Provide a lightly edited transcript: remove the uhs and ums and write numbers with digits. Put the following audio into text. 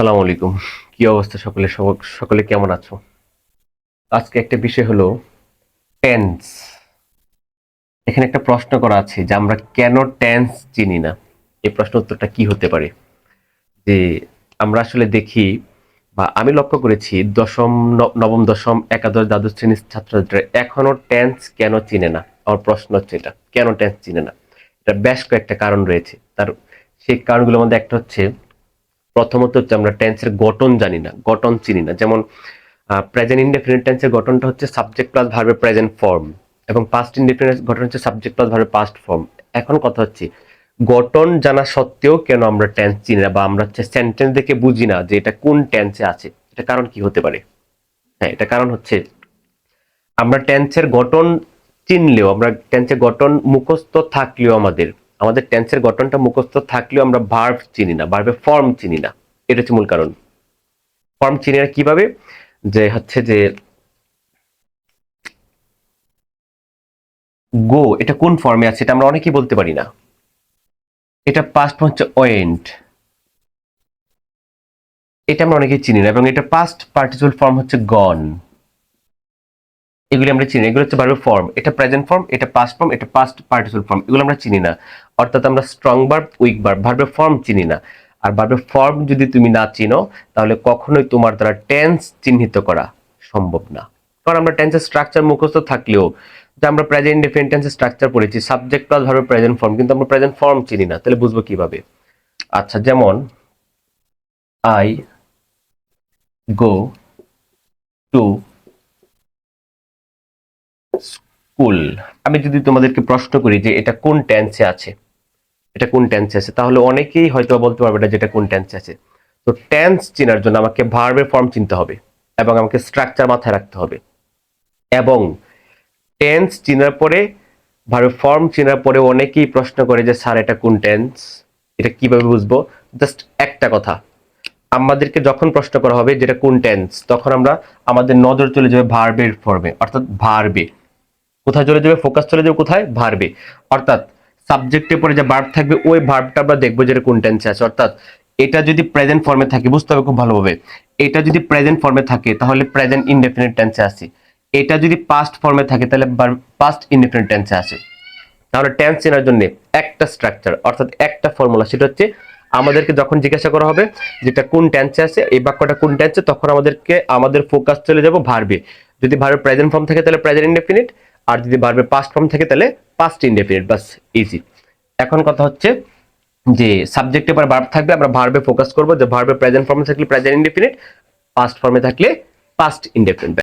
সালামু আলাইকুম। কি অবস্থা সকলে? সকলে কেমন আছো? আজকে একটা বিষয় হলো টেন্স। এখানে একটা প্রশ্ন করা আছে যে আমরা কেন টেন্স চিনি না। এই প্রশ্ন উত্তরটা কি হতে পারে? যে আমরা আসলে দেখি বা আমি লক্ষ্য করেছি দশম, নবম, দশম, একাদশ, দ্বাদশ শ্রেণীর ছাত্রছাত্রীরা এখনো টেন্স কেন চিনে না? আমার প্রশ্ন হচ্ছে এটা, কেন টেন্স চিনে না? এটা বেশ কয়েকটা কারণ রয়েছে। সেই কারণগুলোর মধ্যে একটা হচ্ছে, প্রথমত হচ্ছে আমরা টেন্সের গঠন জানি না, গঠন চিনি না। যেমন প্রেজেন্ট ইনডেফিনিট টেন্সের গঠনটা হচ্ছে সাবজেক্ট প্লাস ভার্বের প্রেজেন্ট ফর্ম, এবং পাস্ট ইনডেফিনিট গঠন হচ্ছে সাবজেক্ট প্লাস ভার্বের পাস্ট ফর্ম। এখন কথা হচ্ছে, গঠন জানা সত্ত্বেও কেন আমরা টেন্স চিনি না, বা আমরা হচ্ছে সেন্টেন্স দেখে বুঝি না যে এটা কোন টেন্সে আছে? এটা কারণ কি হতে পারে? হ্যাঁ, এটা কারণ হচ্ছে আমরা টেন্সের গঠন চিনলেও, আমরা টেন্সের গঠন মুখস্থ থাকলেও, আমাদের আমাদের টেন্সের গঠনটা মুখস্থ থাকলেও আমরা ভার্ব চিনি না, ভার্বের ফর্ম চিনি না। এটা হচ্ছে মূল কারণ। ফর্ম চিনি না কিভাবে? যে হচ্ছে যে গো, এটা কোন ফর্মে আছে এটা আমরা অনেকেই বলতে পারি না। এটা পাস্ট হচ্ছে ওয়েন্ট, এটা আমরা অনেকেই চিনি না। এবং এটা পাস্ট পার্টিসিপল ফর্ম হচ্ছে গন। এগুলি আমরা চিনি, এগুলো হচ্ছে ভার্বের ফর্ম। এটা প্রেজেন্ট ফর্ম, এটা পাস্ট ফর্ম, এটা পাস্ট পার্টিসিপল ফর্ম, এগুলো আমরা চিনি না। অর্থাৎ আমরা স্ট্রং ভার্ব, উইক ভার্ব, ভার্বের ফর্ম চিনি না। আর ভার্বের ফর্ম যদি তুমি না চিনো, তাহলে কখনোই তোমার দ্বারা টেন্স চিহ্নিত করা সম্ভব না। কারণ আমরা টেন্সের স্ট্রাকচার মুখস্থ থাকলেও, যে আমরা প্রেজেন্ট ইনডেফিনিট টেন্সের স্ট্রাকচার পড়েছি, সাবজেক্ট প্লাস ভার্বের প্রেজেন্ট ফর্ম, কিন্তু আমরা প্রেজেন্ট ফর্ম চিনি না, তাহলে বুঝবো কিভাবে? আচ্ছা, যেমন আই গো টু স্কুল। আমি যদি তোমাদেরকে প্রশ্ন করি যে এটা কোন টেন্সে আছে, এটা কোন টেন্সে আছে, তাহলে অনেকেই হয়তো বলতে পারবে না যেটা কোন টেন্সে আছে। তো টেন্স চেনার জন্য আমাকে ভার্বের ফর্ম চিনতে হবে, এবং আমাকে স্ট্রাকচার মাথায় রাখতে হবে। এবং টেন্স চেনার পরে, ভার্বের ফর্ম চেনার পরে অনেকেই প্রশ্ন করে যে স্যার এটা কোন টেন্স, এটা কিভাবে বুঝবো? জাস্ট একটা কথা, আমাদেরকে যখন প্রশ্ন করা হবে যেটা কোন টেন্স, তখন আমাদের নজর চলে যাবে ভার্বের ফর্মে, অর্থাৎ ভার্বে। কোথায় চলে যাবে? ফোকাস চলে যাবে কোথায়? ভার্বে। অর্থাৎ সাবজেক্টের পরে যে ভার্ব থাকবে, ওই ভার্বটা আমরা দেখবো যেটা কোন টেন্সে আছে। অর্থাৎ এটা যদি প্রেজেন্ট ফর্মে থাকে, বুঝতে হবে খুব ভালোভাবে, এটা যদি প্রেজেন্ট ফর্মে থাকে তাহলে প্রেজেন্ট ইনডেফিনিট টেন্সে আছে। এটা যদি পাস্ট ফর্মে থাকে তাহলে পাস্ট ইনডেফিনিট টেন্সে আছে। তাহলে টেন্স চেনার জন্য একটা স্ট্রাকচার, অর্থাৎ একটা ফর্মুলা, সেটা হচ্ছে আমাদেরকে যখন জিজ্ঞাসা করা হবে যেটা কোন টেন্সে আছে, এই বাক্যটা কোন টেন্সে, তখন আমাদের ফোকাস চলে যাব ভার্বে। যদি ভার্বের প্রেজেন্ট ফর্ম থাকে তাহলে প্রেজেন্ট ইনডেফিনিট, আর যদি ভার্বের পাস্ট ফর্ম থাকে তাহলে পাস্ট ইনডেফিনিট। বাস, ইজি। এখন কথা হচ্ছে যে সাবজেক্টে পর ভার্ব থাকবে, আমরা ভার্বে ফোকাস করব, যে ভার্বের প্রেজেন্ট ফর্মে থাকলে প্রেজেন্ট ইনডেফিনিট, পাস্ট ফর্মে থাকলে পাস্ট ইনডেফিনিট।